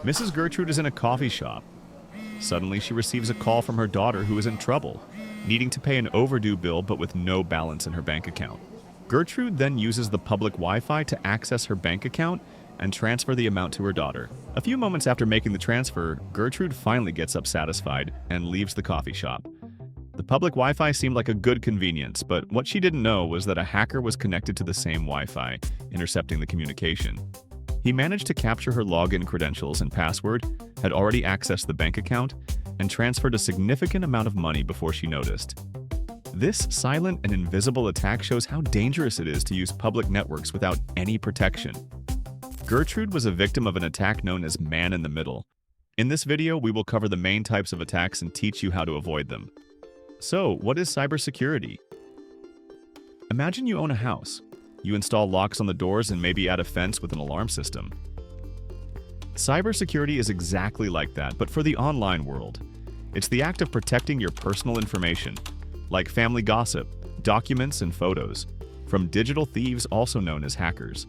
Mrs. Gertrude is in a coffee shop. Suddenly, she receives a call from her daughter who is in trouble, needing to pay an overdue bill but with no balance in her bank account. Gertrude then uses the public Wi-Fi to access her bank account and transfer the amount to her daughter. A few moments after making the transfer, Gertrude finally gets up satisfied and leaves the coffee shop. The public Wi-Fi seemed like a good convenience, but what she didn't know was that a hacker was connected to the same Wi-Fi, intercepting the communication. He managed to capture her login credentials and password, had already accessed the bank account, and transferred a significant amount of money before she noticed. This silent and invisible attack shows how dangerous it is to use public networks without any protection. Gertrude was a victim of an attack known as man-in-the-middle. In this video, we will cover the main types of attacks and teach you how to avoid them. So, what is cybersecurity? Imagine you own a house. You install locks on the doors and maybe add a fence with an alarm system. Cybersecurity is exactly like that, but for the online world. It's the act of protecting your personal information, like family gossip, documents, and photos, from digital thieves also known as hackers.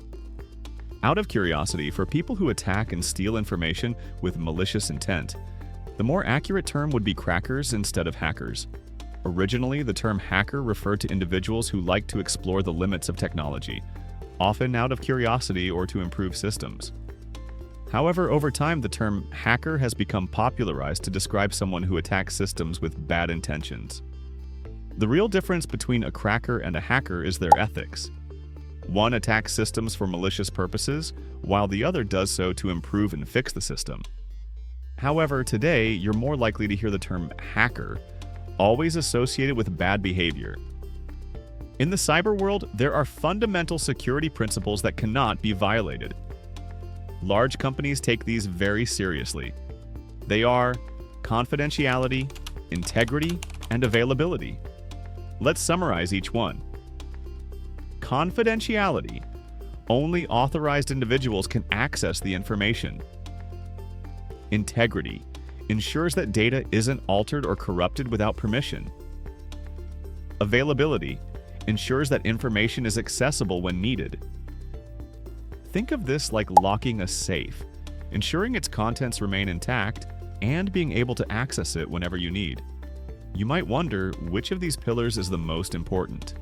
Out of curiosity, for people who attack and steal information with malicious intent, the more accurate term would be crackers instead of hackers. Originally, the term hacker referred to individuals who like to explore the limits of technology, often out of curiosity or to improve systems. However, over time, the term hacker has become popularized to describe someone who attacks systems with bad intentions. The real difference between a cracker and a hacker is their ethics. One attacks systems for malicious purposes, while the other does so to improve and fix the system. However, today, you're more likely to hear the term hacker, always associated with bad behavior. In the cyber world, there are fundamental security principles that cannot be violated. Large companies take these very seriously. They are confidentiality, integrity, and availability. Let's summarize each one. Confidentiality. Only authorized individuals can access the information. Integrity. Ensures that data isn't altered or corrupted without permission. Availability. Ensures that information is accessible when needed. Think of this like locking a safe, ensuring its contents remain intact and being able to access it whenever you need. You might wonder which of these pillars is the most important.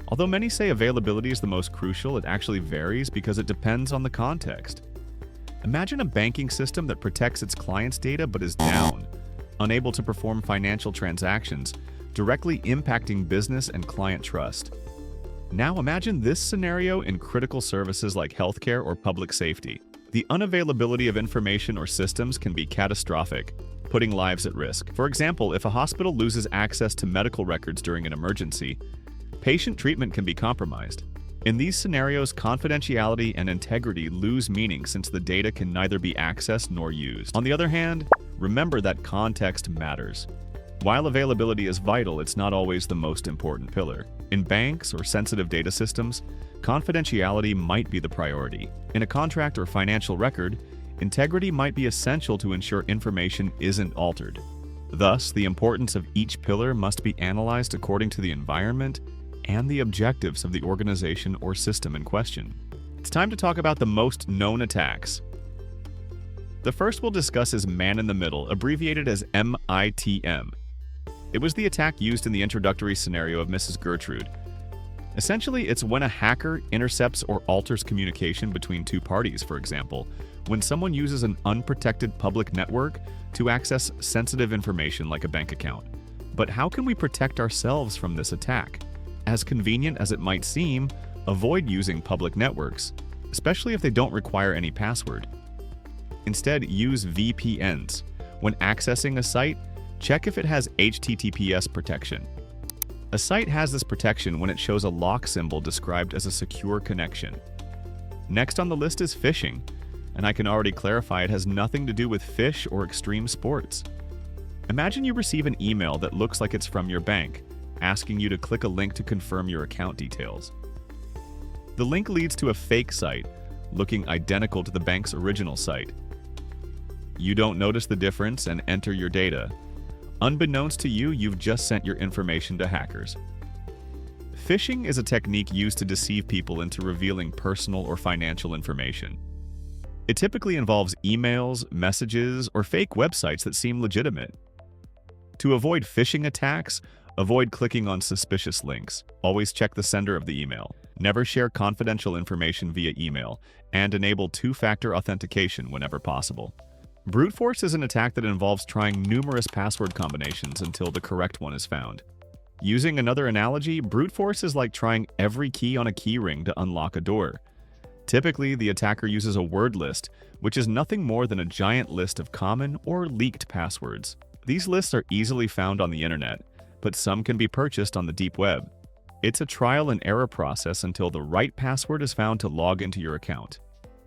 Although many say availability is the most crucial, it actually varies because it depends on the context. Imagine a banking system that protects its clients' data but is down, unable to perform financial transactions, directly impacting business and client trust. Now imagine this scenario in critical services like healthcare or public safety. The unavailability of information or systems can be catastrophic, putting lives at risk. For example, if a hospital loses access to medical records during an emergency, patient treatment can be compromised. In these scenarios, confidentiality and integrity lose meaning since the data can neither be accessed nor used. On the other hand, remember that context matters. While availability is vital, it's not always the most important pillar. In banks or sensitive data systems, confidentiality might be the priority. In a contract or financial record, integrity might be essential to ensure information isn't altered. Thus, the importance of each pillar must be analyzed according to the environment and the objectives of the organization or system in question. It's time to talk about the most known attacks. The first we'll discuss is man-in-the-middle, abbreviated as MITM. It was the attack used in the introductory scenario of Mrs. Gertrude. Essentially, it's when a hacker intercepts or alters communication between two parties, for example, when someone uses an unprotected public network to access sensitive information like a bank account. But how can we protect ourselves from this attack? As convenient as it might seem, avoid using public networks, especially if they don't require any password. Instead, use VPNs. When accessing a site, check if it has HTTPS protection. A site has this protection when it shows a lock symbol described as a secure connection. Next on the list is phishing, and I can already clarify it has nothing to do with fish or extreme sports. Imagine you receive an email that looks like it's from your bank, asking you to click a link to confirm your account details. The link leads to a fake site, looking identical to the bank's original site. You don't notice the difference and enter your data. Unbeknownst to you, you've just sent your information to hackers. Phishing is a technique used to deceive people into revealing personal or financial information. It typically involves emails, messages, or fake websites that seem legitimate. To avoid phishing attacks, avoid clicking on suspicious links. Always check the sender of the email. Never share confidential information via email, and enable two-factor authentication whenever possible. Brute force is an attack that involves trying numerous password combinations until the correct one is found. Using another analogy, brute force is like trying every key on a keyring to unlock a door. Typically, the attacker uses a word list, which is nothing more than a giant list of common or leaked passwords. These lists are easily found on the internet, but some can be purchased on the deep web. It's a trial and error process until the right password is found to log into your account.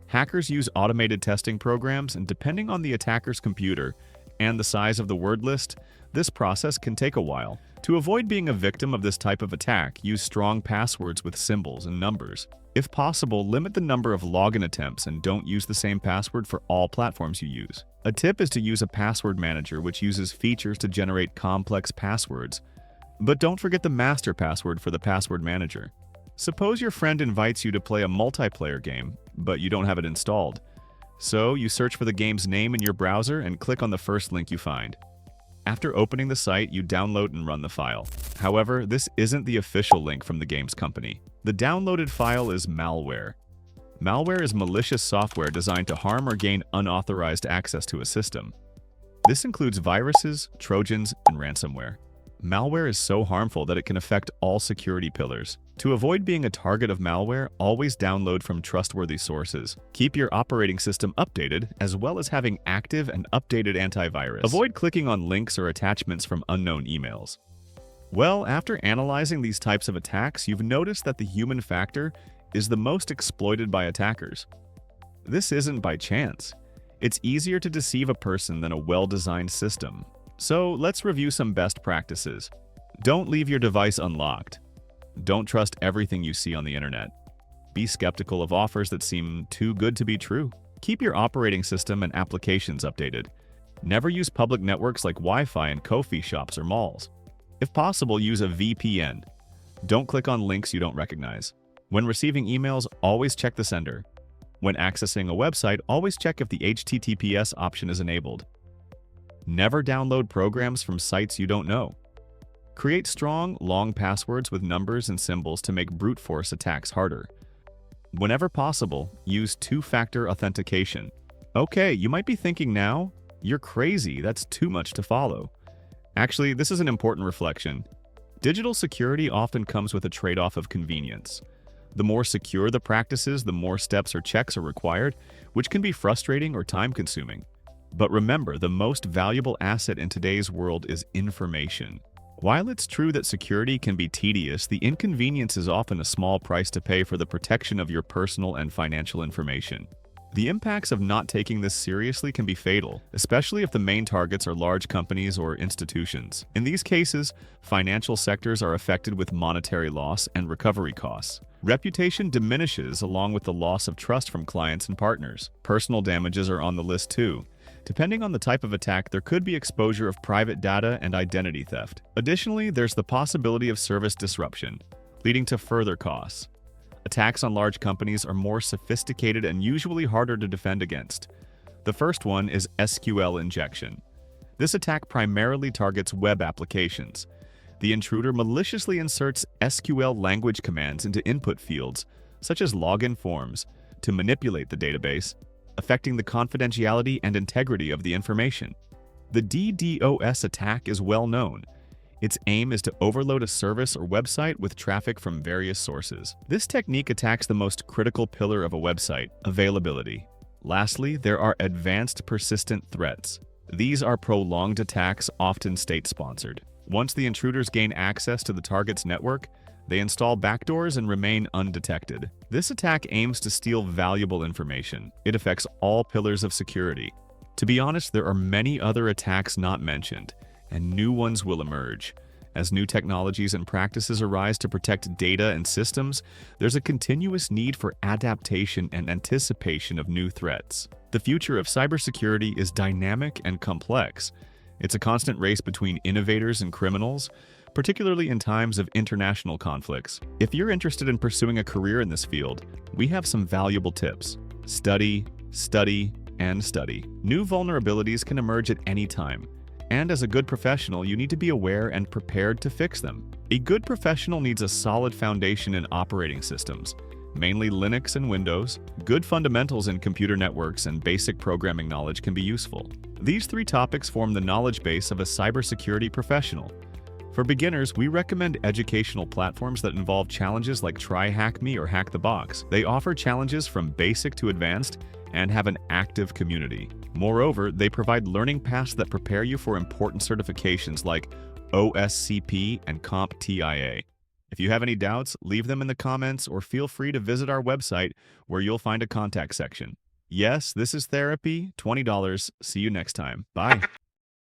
Hackers use automated testing programs, and depending on the attacker's computer and the size of the word list, this process can take a while. To avoid being a victim of this type of attack, use strong passwords with symbols and numbers. If possible, limit the number of login attempts and don't use the same password for all platforms you use. A tip is to use a password manager which uses features to generate complex passwords. But don't forget the master password for the password manager. Suppose your friend invites you to play a multiplayer game, but you don't have it installed. So you search for the game's name in your browser and click on the first link you find. After opening the site, you download and run the file. However, this isn't the official link from the game's company. The downloaded file is malware. Malware is malicious software designed to harm or gain unauthorized access to a system. This includes viruses, trojans, and ransomware. Malware is so harmful that it can affect all security pillars. To avoid being a target of malware, always download from trustworthy sources. Keep your operating system updated, as well as having active and updated antivirus. Avoid clicking on links or attachments from unknown emails. Well, after analyzing these types of attacks, you've noticed that the human factor is the most exploited by attackers. This isn't by chance. It's easier to deceive a person than a well-designed system. So let's review some best practices. Don't leave your device unlocked. Don't trust everything you see on the internet. Be skeptical of offers that seem too good to be true. Keep your operating system and applications updated. Never use public networks like Wi-Fi in coffee shops or malls. If possible, use a VPN. Don't click on links you don't recognize. When receiving emails, always check the sender. When accessing a website, always check if the HTTPS option is enabled. Never download programs from sites you don't know. Create strong, long passwords with numbers and symbols to make brute force attacks harder. Whenever possible, use two-factor authentication. Okay, you might be thinking now, you're crazy, that's too much to follow. Actually, this is an important reflection. Digital security often comes with a trade-off of convenience. The more secure the practices, the more steps or checks are required, which can be frustrating or time-consuming. But remember, the most valuable asset in today's world is information. While it's true that security can be tedious, the inconvenience is often a small price to pay for the protection of your personal and financial information. The impacts of not taking this seriously can be fatal, especially if the main targets are large companies or institutions. In these cases, financial sectors are affected with monetary loss and recovery costs. Reputation diminishes along with the loss of trust from clients and partners. Personal damages are on the list too. Depending on the type of attack, there could be exposure of private data and identity theft. Additionally, there's the possibility of service disruption, leading to further costs. Attacks on large companies are more sophisticated and usually harder to defend against. The first one is SQL Injection. This attack primarily targets web applications. The intruder maliciously inserts SQL language commands into input fields, such as login forms, to manipulate the database, affecting the confidentiality and integrity of the information. The DDoS attack is well known. Its aim is to overload a service or website with traffic from various sources. This technique attacks the most critical pillar of a website, availability. Lastly, there are advanced persistent threats. These are prolonged attacks, often state-sponsored. Once the intruders gain access to the target's network, they install backdoors and remain undetected. This attack aims to steal valuable information. It affects all pillars of security. To be honest, there are many other attacks not mentioned, and new ones will emerge. As new technologies and practices arise to protect data and systems, there's a continuous need for adaptation and anticipation of new threats. The future of cybersecurity is dynamic and complex. It's a constant race between innovators and criminals, particularly in times of international conflicts. If you're interested in pursuing a career in this field, we have some valuable tips. Study, study, and study. New vulnerabilities can emerge at any time, and as a good professional, you need to be aware and prepared to fix them. A good professional needs a solid foundation in operating systems, mainly Linux and Windows. Good fundamentals in computer networks and basic programming knowledge can be useful. These three topics form the knowledge base of a cybersecurity professional. For beginners, we recommend educational platforms that involve challenges like Try Hack Me or Hack the Box. They offer challenges from basic to advanced and have an active community. Moreover, they provide learning paths that prepare you for important certifications like OSCP and CompTIA. If you have any doubts, leave them in the comments or feel free to visit our website where you'll find a contact section. Yes, this is therapy, $20. See you next time. Bye.